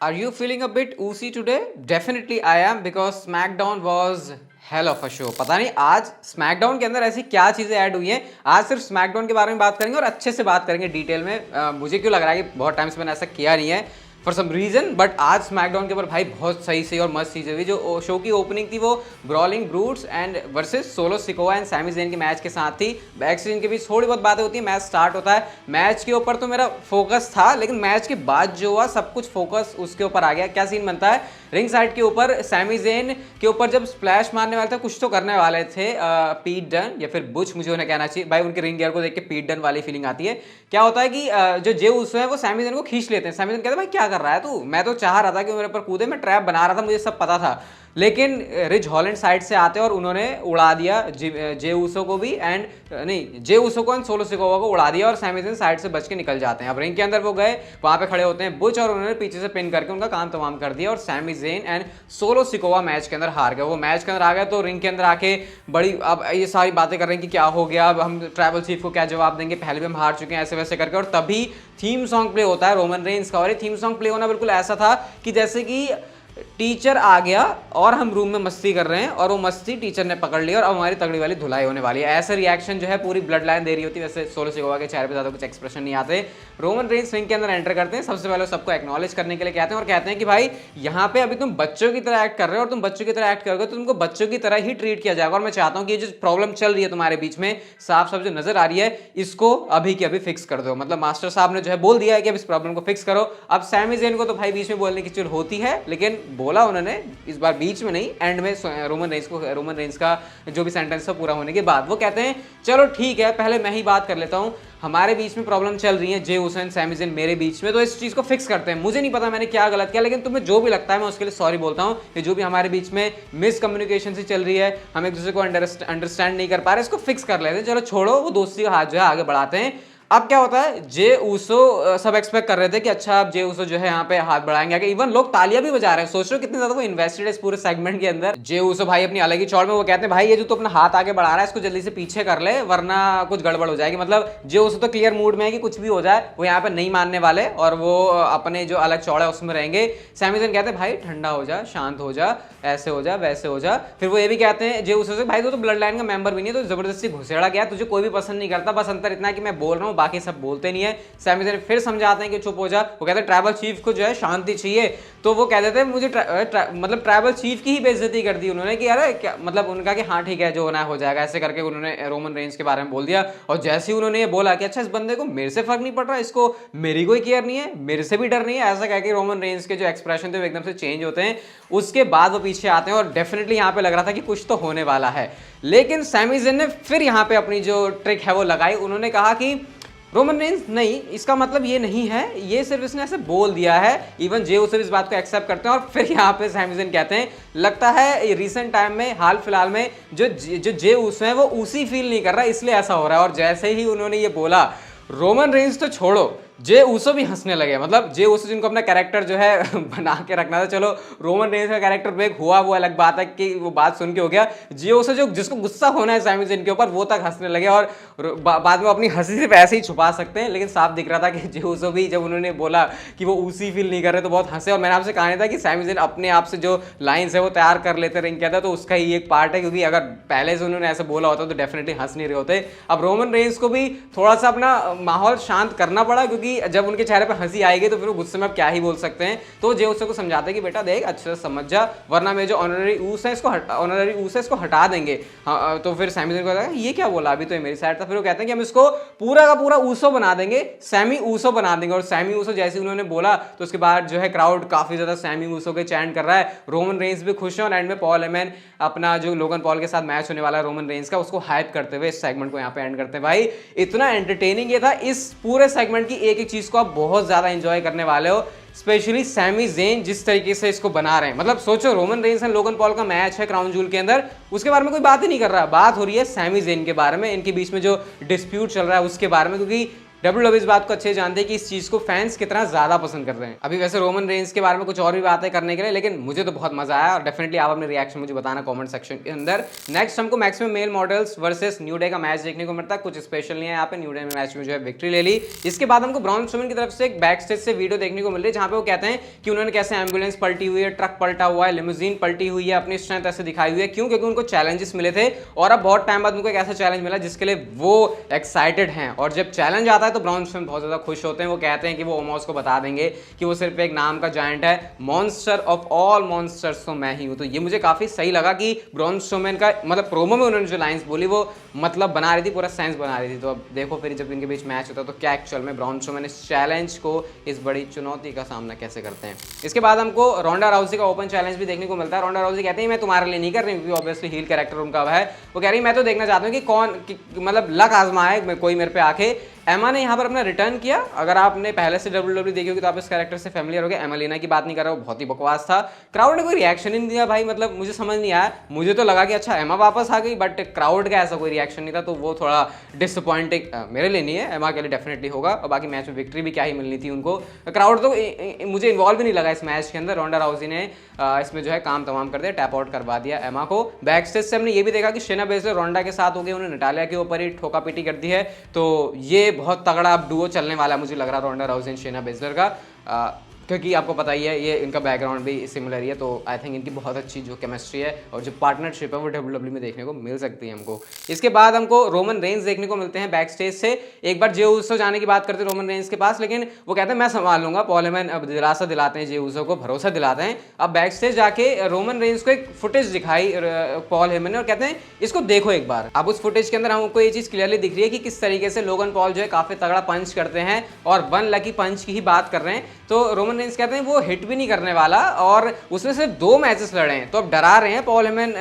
Are you feeling a bit oozy today? Definitely I am because SmackDown was hell of a show. पता नहीं आज SmackDown के अंदर ऐसी क्या चीज़ें ऐड हुई हैं। आज सिर्फ SmackDown के बारे में बात करेंगे और अच्छे से बात करेंगे डिटेल में। मुझे क्यों लग रहा है कि बहुत टाइम से मैंने ऐसा किया नहीं है फॉर सम रीजन, बट आज स्मैकडाउन के ऊपर भाई बहुत सही और मस्त चीज़ें हुई। जो शो की ओपनिंग थी वो brawling brutes and versus Solo Sikoa and Sami Zayn के मैच के साथ थी। बैक स्टेज के बीच थोड़ी बहुत बातें होती हैं, मैच स्टार्ट होता है। मैच के ऊपर तो मेरा फोकस था, लेकिन मैच के बाद जो हुआ सब कुछ फोकस उसके ऊपर आ गया। क्या सीन बनता है रिंग साइड के ऊपर, सैमी ज़ेन के ऊपर जब स्प्लैश मारने वाले थे, कुछ तो करने वाले थे पीट डन या फिर बुच, मुझे उन्हें कहना चाहिए भाई। उनके रिंग गियर को देख के पीट डन वाली फीलिंग आती है। क्या होता है कि जो जे उसो है वो सैमी ज़ेन को खींच लेते हैं। सैमी ज़ेन कहते हैं भाई क्या कर रहा है तू, मैं तो चाह रहा था कि मेरे ऊपर कूदे, मैं ट्रैप बना रहा था, मुझे सब पता था। लेकिन रिज हॉलैंड साइड से आते और उन्होंने उड़ा दिया जे उसो को भी एंड नहीं जे उसो को एंड सोलो सिकोवा को उड़ा दिया और सैमी ज़ेन साइड से बच के निकल जाते हैं। अब रिंग के अंदर वो गए, वहां पे खड़े होते हैं बुच और उन्होंने पीछे से पिन करके उनका काम तमाम कर दिया और Sami Zayn and Solo Sikoa match के अंदर हार गए। वो मैच के अंदर आ गए तो रिंग के अंदर आके बड़ी अब ये सारी बातें कर रहे हैं कि क्या हो गया, अब हम ट्राइबल चीफ को क्या जवाब देंगे, पहले भी हम हार चुके हैं, ऐसे वैसे करके। और तभी थीम सॉन्ग प्ले होता है रोमन रेंस का। और ये थीम सॉन्ग प्ले होना बिल्कुल ऐसा था कि जैसे कि टीचर आ गया और हम रूम में मस्ती कर रहे हैं और वो मस्ती टीचर ने पकड़ ली और अब हमारी तगड़ी वाली धुलाई होने वाली है। ऐसे रिएक्शन जो है पूरी ब्लड लाइन दे रही होती है। वैसे सोलो सिकोवा के चेहरे पे ज़्यादा कुछ एक्सप्रेशन नहीं आते। रोमन रेंस रिंग के अंदर एंटर करते हैं, सबसे पहले सबको एक्नॉलेज करने के लिए कहते हैं और कहते हैं कि भाई यहाँ पे अभी तुम बच्चों की तरह एक्ट कर रहे हो और तुम बच्चों की तरह एक्ट करोगे तो तुमको बच्चों की तरह ही ट्रीट किया जाएगा। और मैं चाहता हूँ कि ये जो प्रॉब्लम चल रही है तुम्हारे बीच में साफ साफ जो नजर आ रही है, इसको अभी के अभी फिक्स कर दो। मतलब मास्टर साहब ने जो है बोल दिया है कि अब इस प्रॉब्लम को फिक्स करो। अब सैमी ज़ेन को तो भाई बीच में बोलने की चिड़ होती है, लेकिन बोला उन्होंने इस बार बीच में नहीं, एंड में रोमन रेंस का जो भी सेंटेंस है पूरा होने के बाद वो कहते हैं चलो ठीक है पहले मैं ही बात कर लेता हूं, हमारे बीच में प्रॉब्लम चल रही है जे उसो एंड सैमी ज़ेन मेरे बीच में, तो इस चीज को फिक्स करते हैं। मुझे नहीं पता मैंने क्या गलत किया, लेकिन तुम्हें जो भी लगता है मैं उसके लिए सॉरी बोलता हूं कि जो भी हमारे बीच में मिसकम्युनिकेशन से चल रही है, हम एक दूसरे को अंडरस्टैंड नहीं कर पा रहे, इसको फिक्स कर लेते हैं। चलो छोड़ो, वो दोस्ती का हाथ जो है आगे बढ़ाते हैं। अब क्या होता है, जे उसो सब एक्सपेक्ट कर रहे थे कि अच्छा अब जे उसो जो है यहाँ पे हाथ बढ़ाएंगे आगे, इवन लोग तालियां भी बजा रहे हैं। सोच रहे हो कितने ज्यादा वो इन्वेस्टेड है इस पूरे सेगमेंट के अंदर। जे उसो भाई अपनी अलग ही चौड़ में वो कहते हैं भाई ये जो तू अपना हाथ आगे बढ़ा रहा है इसको जल्दी से पीछे कर ले वरना कुछ गड़बड़ हो जाएगी। मतलब जे उसो तो क्लियर मूड में है कि कुछ भी हो जाए वो यहाँ पे नहीं मानने वाले और वो अपने जो अलग चौड़ है उसमें रहेंगे। सैमी ज़ेन कहते हैं भाई ठंडा हो जा, शांत हो जा, ऐसे हो जा वैसे हो जा। फिर वो ये भी कहते हैं जे उसो से भाई तो ब्लड लाइन का मेंबर भी नहीं है, तो जबरदस्ती घुसेड़ा गया, तुझे कोई भी पसंद नहीं करता, बस अंतर इतना है कि मैं बोल रहा हूँ बाकी सब बोलते नहीं है। सैमी ज़ेन फिर समझाते हैं कि चुप हो जा। वो कहते हैं ट्राइबल चीफ को जो है शांति चाहिए, तो वो कह देते हैं मुझे मतलब ट्राइबल चीफ की ही बेइज्जती कर दी उन्होंने कि अरे क्या मतलब उनका कि हाँ ठीक है जो होना है हो जाएगा, ऐसे करके उन्होंने रोमन रेंस के बारे में बोल दिया। और जैसे ही उन्होंने ये बोला कि अच्छा इस बंदे को मेरे से फर्क नहीं पड़ रहा, इसको मेरी कोई केयर नहीं है, मेरे से भी डर नहीं है, ऐसा कह के रोमन रेंस के जो एक्सप्रेशन थे वो एकदम से चेंज होते हैं। उसके बाद वो पीछे आते हैं और डेफिनेटली यहाँ पे लग रहा था कि कुछ तो होने वाला है। लेकिन सैमी ज़ेन ने फिर यहाँ पे अपनी जो ट्रिक है वो लगाई। उन्होंने कहा कि रोमन रेंस नहीं, इसका मतलब ये नहीं है, ये सिर्फ इसने ऐसे बोल दिया है। इवन जे उसो इस बात को एक्सेप्ट करते हैं और फिर यहाँ पे सैमी ज़ेन कहते हैं लगता है रिसेंट टाइम में हाल फिलहाल में जो जे उसो है वो उसी फील नहीं कर रहा इसलिए ऐसा हो रहा है। और जैसे ही उन्होंने ये बोला रोमन रेंस तो छोड़ो जे उसो भी हंसने लगे। मतलब जे उसो जिनको अपना कैरेक्टर जो है बना के रखना था, चलो रोमन रेंस का कैरेक्टर ब्रेक हुआ वो अलग बात है कि वो बात सुन के हो गया, जे उसो जो जिसको गुस्सा होना है सैमी ज़ेन के ऊपर वो तक हंसने लगे और बाद में अपनी हंसी सिर्फ ऐसे ही छुपा सकते हैं। लेकिन साफ दिख रहा था कि जे उसो भी जब उन्होंने बोला कि वो उसी फील नहीं कर रहे तो बहुत हंसे। और मैंने आपसे कहा था कि सैमी ज़ेन अपने आप से जो लाइन्स है वो तैयार कर लेते रिंग कहता तो उसका ही एक पार्ट है, क्योंकि अगर पहले से उन्होंने ऐसे बोला होता तो डेफिनेटली हंस नहीं रहे होते। अब रोमन रेंस को भी थोड़ा सा अपना माहौल शांत करना पड़ा, क्योंकि जब उनके चेहरे पर हंसी आएगी तो फिर वो गुस्से में अब क्या ही बोल सकते हैं। तो जे उसो को समझाते हैं कि बेटा देख अच्छे से समझ जा वरना मेरे जो ऑनररी ऊस है इसको हटा देंगे। हाँ, तो फिर सैमी ज़ेन को लगा ये क्या बोला, अभी तो ये मेरी साइड था। फिर वो कहते हैं कि हम इसको पूरा का पूरा ऊसो बना देंगे, सैमी ऊसो बना देंगे। और सैमी ऊसो जैसे उन्होंने बोला तो उसके बाद जो है क्राउड काफी ज्यादा सैमी ऊसो के चैंट कर रहा है। रोमन रेंस भी खुश है और एंड में पॉल हेमन अपना जो लोगन पॉल के साथ मैच होने वाला है रोमन रेंस का उसको हाइप करते हुए इस सेगमेंट को यहाँ पे एंड करते हैं। भाई इतना एंटरटेनिंग ये था, इस पूरे सेगमेंट की एक एक चीज को आप बहुत ज्यादा एंजॉय करने वाले हो। स्पेशली सैमी ज़ेन जिस तरीके से इसको बना रहे हैं, मतलब सोचो Roman Reigns and Logan Paul का मैच है क्राउन जूल के अंदर, उसके बारे में कोई बात ही नहीं कर रहा, बात हो रही है सैमी ज़ेन के बारे में, इनके बीच में जो डिस्प्यूट चल रहा है उसके बारे में। क्योंकि डब्ल्यूडब्ल्यू इस बात को अच्छे जानते हैं कि इस चीज को फैंस कितना ज्यादा पसंद कर रहे हैं। अभी वैसे रोमन रेंज के बारे में कुछ और भी बातें करने के लिए, लेकिन मुझे तो बहुत मजा आया और डेफिनेटली आप अपने रिएक्शन मुझे बताना कमेंट सेक्शन के अंदर। नेक्स्ट हमको maximum mail models versus new day का मैच देखने को मिलता है। कुछ स्पेशल नहीं है यहाँ पे, न्यू डे में मैच में जो है विक्ट्री ले ली। इसके बाद हमको ब्रॉन स्ट्रोमैन की तरफ से एक बैक स्टेज से वीडियो देखने को मिल रही है जहां पे वो कहते हैं कि उन्होंने कैसे एम्बुलेंस पलटी हुई है, ट्रक पलटा हुआ है, लिमोजीन पलटी हुई है, अपनी स्ट्रेंथ ऐसे दिखाई हुई है। क्यों? क्योंकि उनको चैलेंजेस मिले थे और अब बहुत टाइम बाद उनको एक ऐसा चैलेंज मिला जिसके लिए वो एक्साइटेड हैं। और जब चैलेंज आता है तो ब्रॉन स्ट्रोमैन बहुत ज्यादा खुश होते हैं। वो कहते हैं कि वो ओमोस को बता देंगे कि वो सिर्फ एक नाम का जायंट है, मॉन्स्टर ऑफ ऑल मॉन्स्टर्स तो मैं ही हूं। तो ये मुझे काफी सही लगा कि ब्रॉन स्ट्रोमैन का मतलब प्रोमो में उन्होंने जो लाइंस बोली वो मतलब बना रही थी, पूरा सेंस बना रही थी। तो अब देखो फिर जब इनके बीच मैच होता है तो क्या एक्चुअल में ब्रॉन स्ट्रोमैन इस चैलेंज को, इस बड़ी चुनौती का सामना कैसे करते हैं। इसके बाद हमको रोंडा राउजी का ओपन चैलेंज भी देखने को मिलता है। रोंडा राउजी कहते हैं मैं तुम्हारे लिए नहीं कर रही हूँ, क्योंकि ऑब्वियसली हील कैरेक्टर उनका है। वो कह रही मैं तो देखना चाहता हूँ कि कौन मतलब लक आजमाए कोई मेरे पे आके। एमा ने यहाँ पर अपना रिटर्न किया। अगर आपने पहले से डब्ल्यूडब्ल्यू देखी होगी तो आप इस कैरेक्टर से फैमिलियर हो गए। एमेलिना की बात नहीं कर रहा, वो बहुत ही बकवास था। क्राउड ने कोई रिएक्शन ही नहीं दिया भाई, मतलब मुझे समझ नहीं आया। मुझे तो लगा कि अच्छा एमा वापस आ गई, बट क्राउड का ऐसा कोई रिएक्शन नहीं था, तो वो थोड़ा डिसअपॉइंटिंग मेरे लिए नहीं है। एमा के लिए डेफिनेटली होगा और बाकी मैच में विक्ट्री भी क्या ही मिलनी थी उनको। क्राउड तो मुझे इन्वॉल्व भी नहीं लगा इस मैच के अंदर। रोंडा राउजी ने इसमें जो है काम तमाम कर दिया, टैप आउट करवा दिया एमा को। बैक स्टेज से हमने ये भी देखा कि शेना बेजलर रोंडा के साथ हो गए, उन्होंने नटालिया के ऊपर ही ठोका पीटी कर दी है। तो ये बहुत तगड़ा अब डुओ चलने वाला है मुझे लग रहा है रोंडा राउजी एंड शेना बेजलर का, क्योंकि आपको पता ही है ये इनका बैकग्राउंड भी सिमिलर ही है। तो आई थिंक इनकी बहुत अच्छी जो केमिस्ट्री है और जो पार्टनरशिप है वो डब्ल्यूडब्ल्यू में देखने को मिल सकती है हमको। इसके बाद हमको रोमन रेंज देखने को मिलते हैं बैक स्टेज से। एक बार जे ऊसो जाने की बात करते हैं रोमन रेंज के पास, लेकिन वो कहते हैं मैं संभाल लूंगा। पॉल हेमन अब दिलासा दिलाते हैं जे ऊसो को, भरोसा दिलाते हैं। अब बैक स्टेज जाके रोमन रेंज को एक फुटेज दिखाई पॉल हेमन ने और कहते हैं इसको देखो एक बार। अब उस फुटेज के अंदर हमको ये चीज क्लियरली दिख रही है कि किस तरीके से लोगन पॉल जो है काफी तगड़ा पंच करते हैं और 1 लकी पंच की ही बात कर रहे हैं। तो रोमन रेंज कहते हैं वो हिट भी नहीं करने वाला और उसने सिर्फ 2 मैचेस लड़े हैं। तो अब डरा रहे हैं पॉल हेमन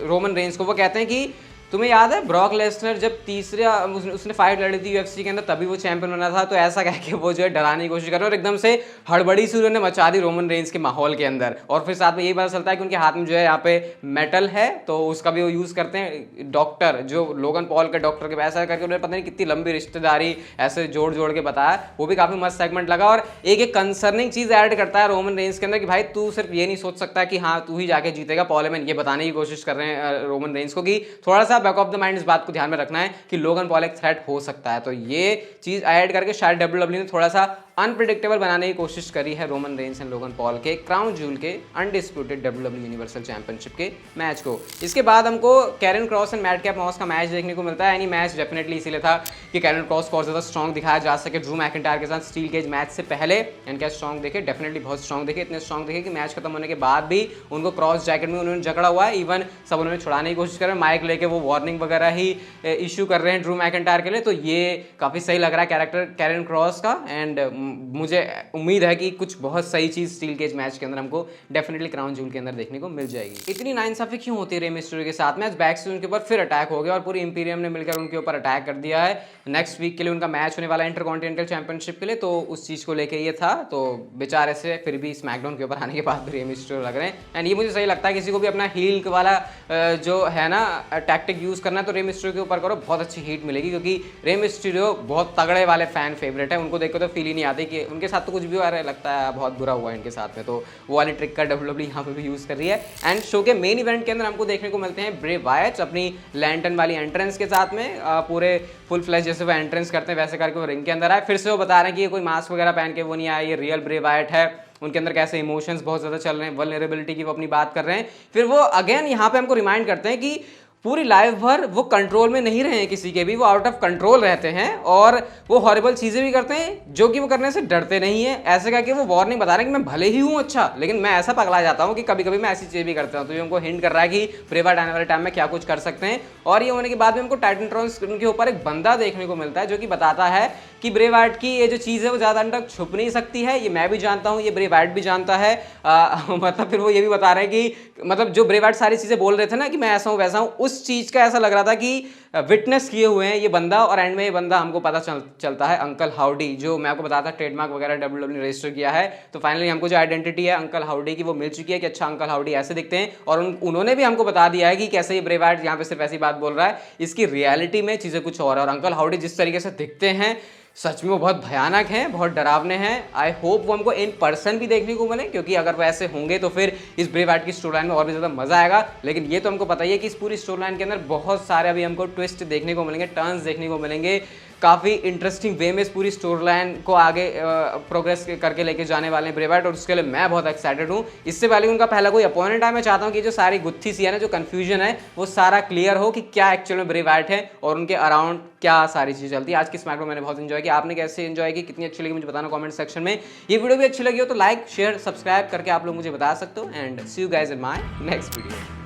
रोमन रेंज को। वो कहते हैं कि तुम्हें याद है ब्रॉक लेसनर जब तीसरा उसने फाइट लड़ी थी यूएफसी के अंदर, तभी वो चैंपियन बना था। तो ऐसा कह के वो जो है डराने की कोशिश कर रहे हैं और एकदम से हड़बड़ी से उन्होंने मचा दी रोमन रेंज के माहौल के अंदर। और फिर साथ में यही पता चलता है कि उनके हाथ में जो है यहाँ पे मेटल है, तो उसका भी वो यूज करते हैं। डॉक्टर जो लोगन पॉल के डॉक्टर के ऐसा करके उन्होंने पता नहीं कितनी लंबी रिश्तेदारी ऐसे जोड़ जोड़ के बताया, वो भी काफी मस्त सेगमेंट लगा। और एक कंसर्निंग चीज ऐड करता है रोमन रेंज के अंदर कि भाई तू सिर्फ ये नहीं सोच सकता कि हाँ तू ही जाके जीतेगा। पॉल हेमन ये बताने की कोशिश कर रहे हैं रोमन रेंज को कि थोड़ा सा बैक ऑफ द माइंड इस बात को ध्यान में रखना है कि लोगन पॉल एक थ्रेट हो सकता है। तो ये चीज ऐड करके शायद डब्ल्यूडब्ल्यू ने थोड़ा सा अनप्रिडिक्टेबल बनाने की कोशिश करी है Roman Reigns and Logan Paul के क्राउन जूल के अनडिस्प्यूटेड डब्ल्यूडब्ल्यू यूनिवर्सल चैंपियनशिप के मैच को। इसके बाद हमको Karrion Kross and Madcap Moss का मैच देखने को मिलता है। यानी मैच डेफिनेटली इसीलिए था कि कैरन क्रॉस को और ज्यादा स्ट्रॉन्ग दिखाया जा सके ड्रू मैकिंटायर के साथ स्टील केज मैच से पहले। एंड क्या स्ट्रॉन्ग देखे, डेफिनेटली बहुत स्ट्रॉन्ग देखे। इतने स्ट्रॉन्ग देखे कि मैच खत्म होने के बाद भी उनको क्रॉस जैकेट में उन्होंने जकड़ा हुआ है। इवन सब उन्होंने छुड़ाने की कोशिश कर रहे हैं, माइक लेके वो वार्निंग वगैरह ही इशू कर रहे हैं ड्रू मैकिंटायर के लिए। तो ये काफी सही लग रहा है कैरेक्टर कैरन क्रॉस का। एंड मुझे उम्मीद है कि कुछ बहुत सही चीज स्टील केज मैच के अंदर हमको डेफिनेटली क्राउन जूल के अंदर देखने को मिल जाएगी। इतनी नाइंसाफी क्यों होती है रे मिस्टेरियो के साथ में? आज बैक से उनके ऊपर फिर अटैक हो गया और पूरी इंपीरियम ने मिलकर उनके ऊपर अटैक कर दिया है। नेक्स्ट वीक के लिए उनका मैच होने वाला है इंटरकॉन्टिनेंटल चैंपियनशिप के लिए, तो उस चीज को लेकर ये था। तो बेचारे से फिर भी स्मैकडाउन के ऊपर आने के बाद रे मिस्टेरियो लग रहे हैं। एंड ये मुझे सही लगता है, किसी को भी अपना हील वाला जो है ना टैक्टिक यूज करना है तो रे मिस्टेरियो के ऊपर करो, बहुत अच्छी हीट मिलेगी। क्योंकि रे मिस्टेरियो बहुत तगड़े वाले फैन फेवरेट है, उनको देखो तो फील ही नहीं आती कि उनके साथ तो कुछ भी हो रहा है, लगता है बहुत बुरा हुआ इनके साथ में। तो वो वाली ट्रिक का डब्ल्यूडब्ल्यू यहाँ पे भी यूज कर रही है। एंड शो के मेन इवेंट के अंदर हमको देखने को मिलते हैं ब्रे वायट अपनी लैंटर्न वाली एंट्रेंस के साथ में, पूरे फुल फ्लैश जैसे वो एंट्रेंस करते हैं वैसे करके वो रिंग के अंदर आए। फिर से वो बता रहे हैं कि ये कोई मास्क वगैरह पहन के वो नहीं आया, ये रियल ब्रे वायट है। उनके अंदर कैसे इमोशंस बहुत ज्यादा चल रहे हैं, वल्नरेबिलिटी की वो अपनी बात कर रहे हैं। फिर वो अगेन यहाँ पे हमको रिमाइंड करते हैं कि पूरी लाइफ भर वो कंट्रोल में नहीं रहे हैं किसी के भी, वो आउट ऑफ कंट्रोल रहते हैं और वो हॉरिबल चीजें भी करते हैं जो कि वो करने से डरते नहीं है। ऐसे करके वो वार्निंग बता रहे हैं कि मैं भले ही हूँ अच्छा, लेकिन मैं ऐसा पगला जाता हूँ कि कभी कभी मैं ऐसी चीजें भी करता हूँ। तो ये उनको हिंट कर रहा है कि ब्रे वायट आने वाले टाइम में क्या कुछ कर सकते हैं। और ये होने के बाद में हमको टाइटनट्रॉन स्क्रीन के ऊपर एक बंदा देखने को मिलता है जो कि बताता है कि ब्रे वायट की ये जो चीज़ है वो ज़्यादा तक छुप नहीं सकती है। ये मैं भी जानता हूँ, ये ब्रे वायट भी जानता है। मतलब फिर वो ये भी बता रहे हैं कि मतलब जो ब्रे वायट सारी चीज़ें बोल रहे थे ना कि मैं ऐसा हूँ वैसा हूँ, उस चीज़ का ऐसा लग रहा था कि विटनेस किए हुए हैं ये बंदा। और एंड में ये बंदा हमको पता चलता है अंकल हाउडी, जो मैं आपको बताता ट्रेडमार्क वगैरह डब्ल्यूडब्ल्यू ने रजिस्टर किया है। तो फाइनली हमको जो आइडेंटिटी है अंकल हाउडी की वो मिल चुकी है कि अच्छा अंकल हाउडी ऐसे दिखते हैं। और उन्होंने भी हमको बता दिया है कि कैसे ये ब्रे वायट यहाँ पे सिर्फ ऐसी बात बोल रहा है, इसकी रियलिटी में चीज़ें कुछ और है। और अंकल हाउडी जिस तरीके से दिखते हैं सच में वो बहुत भयानक हैं, बहुत डरावने हैं। आई होप वो हमको इन पर्सन भी देखने को मिले, क्योंकि अगर वैसे होंगे तो फिर इस ब्रेव हार्ट की स्टोरी लाइन में और भी ज़्यादा मज़ा आएगा। लेकिन ये तो हमको पता ही है कि इस पूरी स्टोरी लाइन के अंदर बहुत सारे अभी हमको ट्विस्ट देखने को मिलेंगे, टर्न्स देखने को मिलेंगे, काफ़ी इंटरेस्टिंग वे में इस पूरी स्टोरी लाइन को आगे प्रोग्रेस करके लेके जाने वाले हैं ब्रेव हार्ट, और उसके लिए मैं बहुत एक्साइटेड हूँ। इससे पहले उनका पहला कोई अपोनेंट आए, मैं चाहता हूँ कि जो सारी गुत्थी सी है ना, जो कन्फ्यूजन है, वो सारा क्लियर हो कि क्या एक्चुअल में ब्रेव हार्ट है और उनके अराउंड क्या सारी चीज़ चलती है। आज की स्मैकडाउन मैंने बहुत एंजॉय किया, आपने कैसे एंजॉय की, कितनी अच्छी लगी मुझे बताना कमेंट सेक्शन में। ये वीडियो भी अच्छी लगी हो तो लाइक शेयर सब्सक्राइब करके आप लोग मुझे बता सकते हो, and see you guys in my next video.